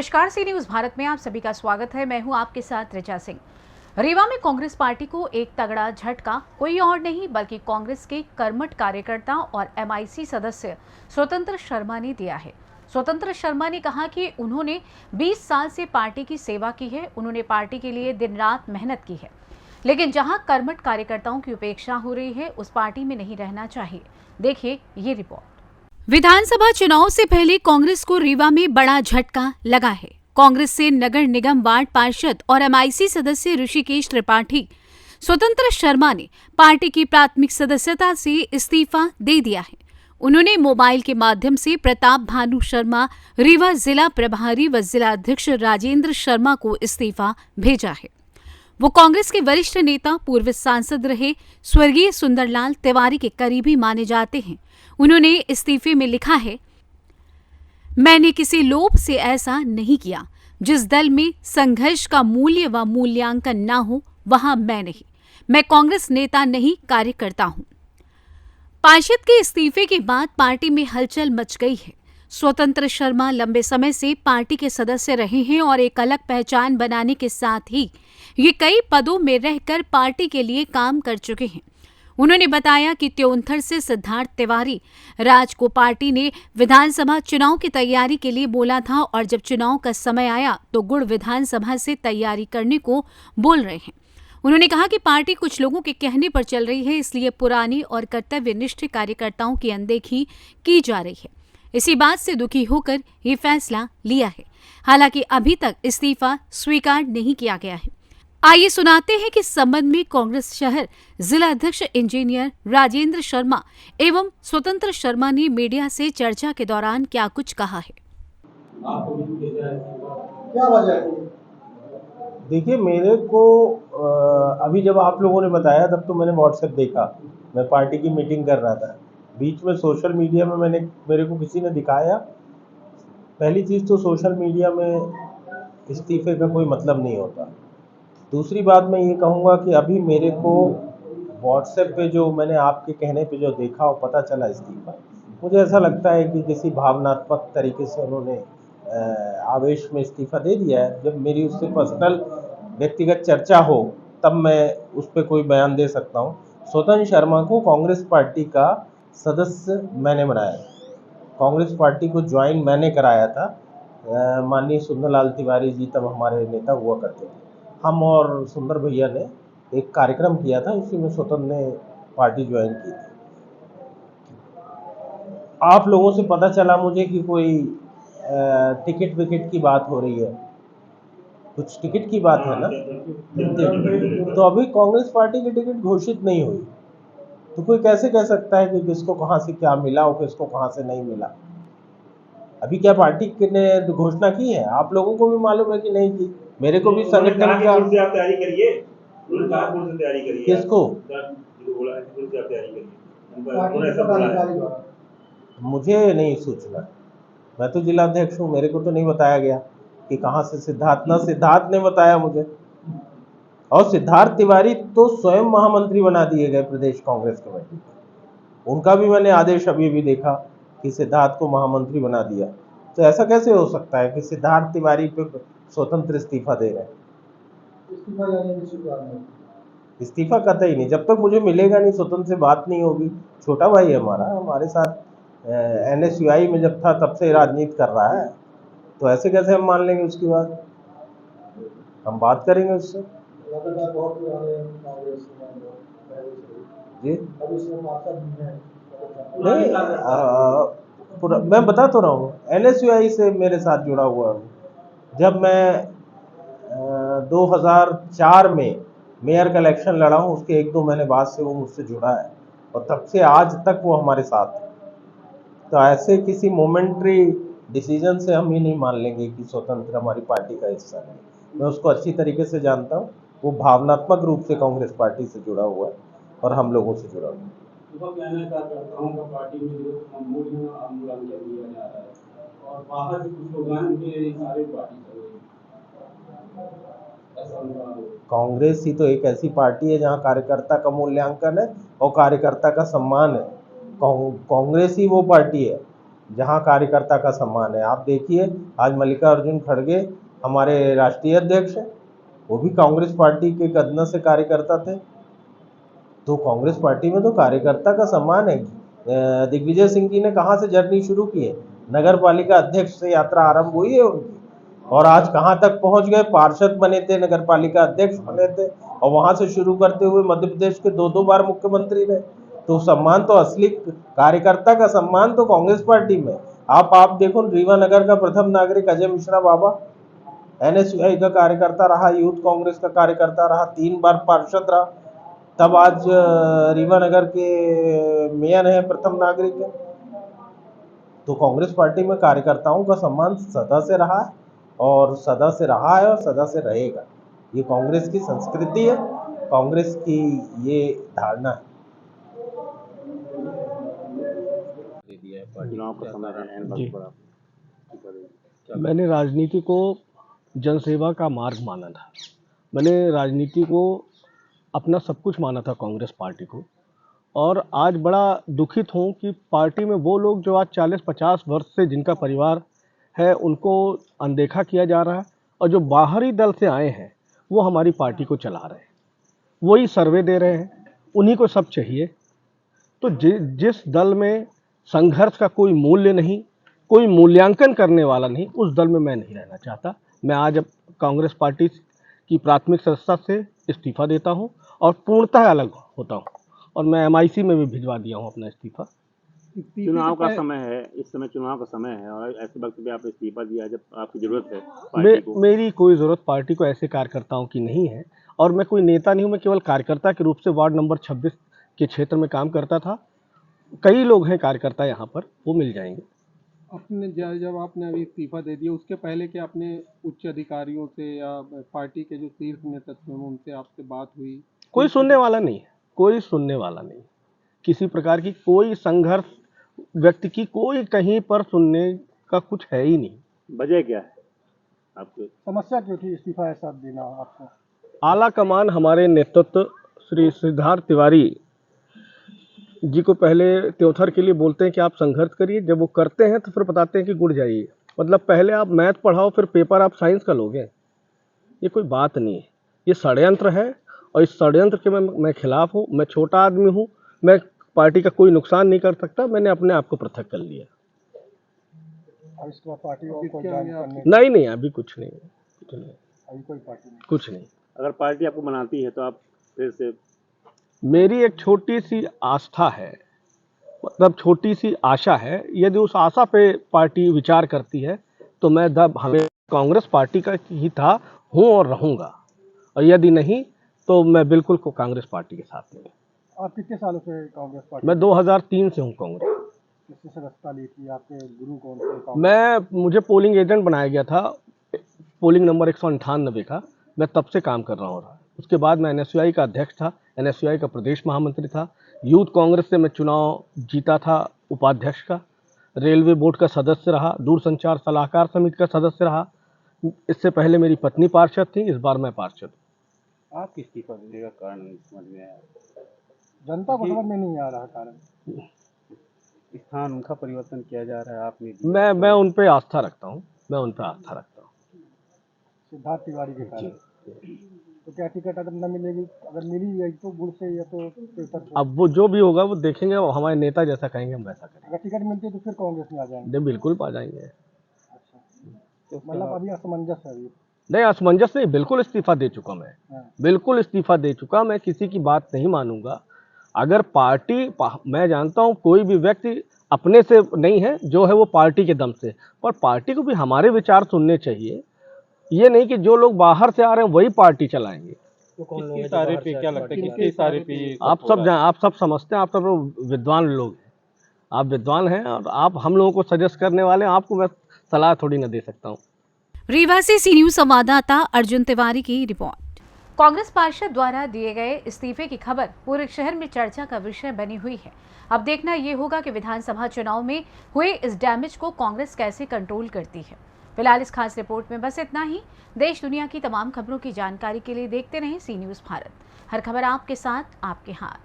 नमस्कार, सी न्यूज भारत में आप सभी का स्वागत है। मैं हूं आपके साथ ऋचा सिंह। रीवा में कांग्रेस पार्टी को एक तगड़ा झटका कोई और नहीं बल्कि कांग्रेस के कर्मठ कार्यकर्ता और एमआईसी सदस्य स्वतंत्र शर्मा ने दिया है। स्वतंत्र शर्मा ने कहा कि उन्होंने 20 साल से पार्टी की सेवा की है, उन्होंने पार्टी के लिए दिन रात मेहनत की है, लेकिन जहां कर्मठ कार्यकर्ताओं की उपेक्षा हो रही है उस पार्टी में नहीं रहना चाहिए। देखिए ये रिपोर्ट। विधानसभा चुनाव से पहले कांग्रेस को रीवा में बड़ा झटका लगा है। कांग्रेस से नगर निगम वार्ड पार्षद और एमआईसी सदस्य ऋषिकेश त्रिपाठी स्वतंत्र शर्मा ने पार्टी की प्राथमिक सदस्यता से इस्तीफा दे दिया है। उन्होंने मोबाइल के माध्यम से प्रताप भानु शर्मा, रीवा जिला प्रभारी व जिला अध्यक्ष राजेंद्र शर्मा को इस्तीफा भेजा है। वो कांग्रेस के वरिष्ठ नेता, पूर्व सांसद रहे स्वर्गीय सुंदरलाल तिवारी के करीबी माने जाते हैं। उन्होंने इस्तीफे में लिखा है, मैंने किसी लोभ से ऐसा नहीं किया। जिस दल में संघर्ष का मूल्य व मूल्यांकन न हो वहां मैं नहीं। मैं कांग्रेस नेता नहीं, कार्यकर्ता हूं। पार्षद के इस्तीफे के बाद पार्टी में हलचल मच गई है। स्वतंत्र शर्मा लंबे समय से पार्टी के सदस्य रहे हैं और एक अलग पहचान बनाने के साथ ही ये कई पदों में रहकर पार्टी के लिए काम कर चुके हैं। उन्होंने बताया कि त्योंथर से सिद्धार्थ तिवारी राज को पार्टी ने विधानसभा चुनाव की तैयारी के लिए बोला था और जब चुनाव का समय आया तो गुड़ विधानसभा से तैयारी करने को बोल रहे हैं। उन्होंने कहा कि पार्टी कुछ लोगों के कहने पर चल रही है, इसलिए पुरानी और कर्तव्यनिष्ठ कार्यकर्ताओं की अनदेखी की जा रही है। इसी बात से दुखी होकर ये फैसला लिया है। हालांकि अभी तक इस्तीफा स्वीकार नहीं किया गया है। आइए सुनाते हैं कि इस संबंध में कांग्रेस शहर जिला अध्यक्ष इंजीनियर राजेंद्र शर्मा एवं स्वतंत्र शर्मा ने मीडिया से चर्चा के दौरान क्या कुछ कहा है। क्या वजह है? देखिए, मेरे को अभी जब आप लोगों ने बताया तब तो मैंने व्हाट्सएप देखा, मैं पार्टी की मीटिंग कर रहा था। बीच में सोशल मीडिया में मेरे को किसी ने दिखाया। पहली चीज़ तो सोशल मीडिया में इस्तीफे का कोई मतलब नहीं होता। दूसरी बात मैं ये कहूँगा कि अभी मेरे को व्हाट्सएप पे जो मैंने आपके कहने पे जो देखा और पता चला इस्तीफा, मुझे ऐसा लगता है कि किसी भावनात्मक तरीके से उन्होंने आवेश में इस्तीफा दे दिया है। जब मेरी उससे पर्सनल व्यक्तिगत चर्चा हो तब मैं उस पर कोई बयान दे सकता हूँ। स्वतंत्र शर्मा को कांग्रेस पार्टी का सदस्य मैंने बनाया, कांग्रेस पार्टी को ज्वाइन मैंने कराया था। माननीय सुंदरलाल तिवारी जी तब हमारे नेता हुआ करते थे। हम और सुंदर भैया ने एक कार्यक्रम किया था, उसी में स्वतंत्र ने पार्टी ज्वाइन की थी। आप लोगों से पता चला मुझे कि कोई टिकट विकेट की बात हो रही है, कुछ टिकट की बात है ना, तो अभी कांग्रेस पार्टी की टिकट घोषित नहीं हुई, तो कोई कैसे कह सकता है कि किसको कहां से क्या मिला और किसको कहां से नहीं मिला। अभी क्या पार्टी ने घोषणा की है? आप लोगों को भी मालूम है कि नहीं की। मेरे को भी संगठन का तैयारी करिए, तैयारी करिए। किसको? मुझे नहीं सूचना, मैं तो जिला अध्यक्ष हूँ, मेरे को तो नहीं बताया गया कि कहाँ से सिद्धार्थ ने बताया मुझे। और सिद्धार्थ तिवारी तो स्वयं महामंत्री बना दिए गए प्रदेश कांग्रेस कमेटी, उनका भी मैंने आदेश अभी भी देखा कि सिद्धार्थ को महामंत्री बना दिया। तो ऐसा कैसे हो सकता है कि सिद्धार्थ तिवारी पे स्वतंत्र इस्तीफा दे रहे हैं? इस्तीफा कतई नहीं, जब तक मुझे मिलेगा नहीं, स्वतंत्र से बात नहीं होगी। छोटा भाई है हमारा, हमारे साथ NSUI में जब था तब से राजनीति कर रहा है, तो ऐसे कैसे हम मान लेंगे? उसकी बात हम बात करेंगे उससे जी। नहीं, मैं बता तो रहा हूँ, NSUI से मेरे साथ जुड़ा हुआ हूँ। जब मैं 2004 में मेयर का इलेक्शन लड़ा हूँ, उसके 1-2 महीने बाद से वो मुझसे जुड़ा है और तब से आज तक वो हमारे साथ है। तो ऐसे किसी मोमेंट्री डिसीजन से हम ये नहीं मान लेंगे कि स्वतंत्र हमारी पार्टी का हिस्सा है। मैं उसको अच्छी तरीके से जानता हूँ, वो भावनात्मक रूप से कांग्रेस पार्टी से जुड़ा हुआ है और हम लोगों से जुड़ा हुआ है। कांग्रेस ही तो एक ऐसी पार्टी है जहां कार्यकर्ता का मूल्यांकन है और कार्यकर्ता का सम्मान है। कांग्रेस ही वो पार्टी है जहाँ कार्यकर्ता का सम्मान है। आप देखिए आज मल्लिकार्जुन खड़गे हमारे राष्ट्रीय अध्यक्ष हैं, वो भी कांग्रेस पार्टी के कदम से कार्यकर्ता थे। तो कांग्रेस पार्टी में तो कार्यकर्ता का सम्मान है। दिग्विजय सिंह जी ने कहाँ से जर्नी शुरू की है? नगर पालिका अध्यक्ष से यात्रा आरंभ हुई है उनकी, और आज कहाँ तक पहुंच गए? पार्षद बने थे, नगर पालिका अध्यक्ष बने थे, और वहां से शुरू करते हुए मध्य प्रदेश के 2-2 बार मुख्यमंत्री रहे। तो सम्मान तो असली कार्यकर्ता का सम्मान तो कांग्रेस पार्टी में। आप देखो, रीवा नगर का प्रथम नागरिक अजय मिश्रा बाबा NSUI का कार्यकर्ता रहा, यूथ कांग्रेस का कार्यकर्ता रहा, 3 बार पार्षद रहा, तब आज रीवा नगर के मेयर हैं, प्रथम नागरिक हैं। तो कांग्रेस पार्टी में कार्यकर्ताओं का सम्मान सदा से रहा है, और सदा से रहा है और सदा से रहेगा। ये कांग्रेस की संस्कृति है, कांग्रेस की ये धारणा है। चुनाव का समय है, जी। क्या मैंने राजनीति को जनसेवा का मार्ग माना था। मैंने राजनीति को अपना सब कुछ माना था, कांग्रेस पार्टी को। और आज बड़ा दुखित हूँ कि पार्टी में वो लोग जो आज 40-50 वर्ष से जिनका परिवार है उनको अनदेखा किया जा रहा है, और जो बाहरी दल से आए हैं वो हमारी पार्टी को चला रहे हैं, वही सर्वे दे रहे हैं, उन्हीं को सब चाहिए। तो जिस दल में संघर्ष का कोई मूल्य नहीं, कोई मूल्यांकन करने वाला नहीं, उस दल में मैं नहीं रहना चाहता। मैं आज अब कांग्रेस पार्टी की प्राथमिक सदस्यता से इस्तीफा देता हूं और पूर्णतः अलग होता हूं, और मैं MIC में भी भिजवा दिया हूं अपना इस्तीफा। चुनाव का समय है, इस समय चुनाव का समय है, और ऐसे वक्त भी आप इस्तीफा दिया जब आपकी जरूरत है पार्टी को। मेरी कोई ज़रूरत पार्टी को ऐसे कार्यकर्ताओं की नहीं है, और मैं कोई नेता नहीं हूं। मैं केवल कार्यकर्ता के रूप से वार्ड नंबर 26 के क्षेत्र में काम करता था। कई लोग हैं कार्यकर्ता यहाँ पर, वो मिल जाएंगे। अपने जब आपने अभी इस्तीफा दे दिया, उसके पहले क्या अपने उच्च अधिकारियों से या पार्टी के जो शीर्ष नेतृत्व हैं उनसे आपसे बात हुई? कोई सुनने वाला नहीं है, कोई सुनने वाला नहीं। किसी प्रकार की कोई संघर्ष व्यक्ति की कोई कहीं पर सुनने का कुछ है ही नहीं। वजह क्या है आपको? समस्या क्यों थी इस्तीफा ऐसा देना आपको? आला कमान हमारे नेतृत्व श्री सिद्धार्थ तिवारी जी को पहले त्योथर के लिए बोलते हैं कि आप संघर्ष करिए, जब वो करते हैं तो फिर बताते हैं कि गुड़ जाइए। मतलब पहले आप मैथ पढ़ाओ, फिर पेपर आप साइंस का लोगे, ये कोई बात नहीं है। ये षड्यंत्र है, और इस षड्यंत्र के मैं खिलाफ हूँ। मैं छोटा आदमी हूँ, मैं पार्टी का कोई नुकसान नहीं कर सकता। मैंने अपने आप को पृथक कर लिया। पार्टी नहीं, अभी कुछ नहीं, कुछ नहीं। अगर पार्टी आपको बनाती है तो आप फिर से? मेरी एक छोटी सी आस्था है, मतलब छोटी सी आशा है। यदि उस आशा पे पार्टी विचार करती है तो मैं हमें कांग्रेस पार्टी का ही था, हूँ और रहूँगा। और यदि नहीं तो मैं बिल्कुल को कांग्रेस पार्टी के साथ नहीं। आप कितने सालों से कांग्रेस पार्टी? मैं 2003 से हूँ कांग्रेस। किससे सदस्यता ली थी? आपके गुरु कौन थे? मुझे पोलिंग एजेंट बनाया गया था, पोलिंग नंबर 198 का। मैं तब से काम कर रहा हूँ। उसके बाद मैं NSUI का अध्यक्ष था, NSUI का प्रदेश महामंत्री था। यूथ कांग्रेस से मैं चुनाव जीता था उपाध्यक्ष का, रेलवे बोर्ड का सदस्य रहा, दूरसंचार सलाहकार समिति का सदस्य रहा। इससे पहले मेरी पत्नी पार्षद थी, इस बार मैं पार्षद। आप इस्तीफा देने का कारण समझ में आया? जनता को समझ में नहीं आ रहा कारण। स्थान उनका परिवर्तन किया जा रहा है, आपने मैं उन पे आस्था रखता हूँ, सिद्धार्थ तिवारी के कारण। तो क्या टिकट अगर न मिलेगी, अगर मिली गई तो गुड़ से या तो अब वो जो भी होगा वो देखेंगे, वो हमारे नेता जैसा कहेंगे हम वैसा करेंगे। अगर टिकट मिलती है तो फिर कांग्रेस में आ जाएंगे? बिल्कुल आ जाएंगे। अच्छा, मतलब अभी असमंजस है? अभी नहीं, असमंजस नहीं, बिल्कुल इस्तीफा दे चुका मैं। बिल्कुल इस्तीफा दे चुका। मैं किसी की बात नहीं मानूंगा। अगर पार्टी, मैं जानता हूँ कोई भी व्यक्ति अपने से नहीं है, जो है वो पार्टी के दम से, पर पार्टी को भी हमारे विचार सुनने चाहिए। ये नहीं कि जो लोग बाहर से आ रहे हैं वही पार्टी चलाएंगे। तो कौन लोग किसकी तारीफ पे क्या लगता है, किसकी तारीफ पे? आप सब समझते हैं, आप सब विद्वान लोग हैं, आप विद्वान हैं, और आप हम लोगों को सजेस्ट करने वाले हैं। आपको मैं सलाह थोड़ी ना दे सकता हूँ। रीवा से सी न्यूज संवाददाता अर्जुन तिवारी की रिपोर्ट। कांग्रेस पार्षद द्वारा दिए गए इस्तीफे की खबर पूरे शहर में चर्चा का विषय बनी हुई है। अब देखना ये होगा कि विधानसभा चुनाव में हुए इस डैमेज को कांग्रेस कैसे कंट्रोल करती है। फिलहाल इस खास रिपोर्ट में बस इतना ही। देश दुनिया की तमाम खबरों की जानकारी के लिए देखते रहें सी न्यूज भारत। हर खबर आपके साथ, आपके हाथ।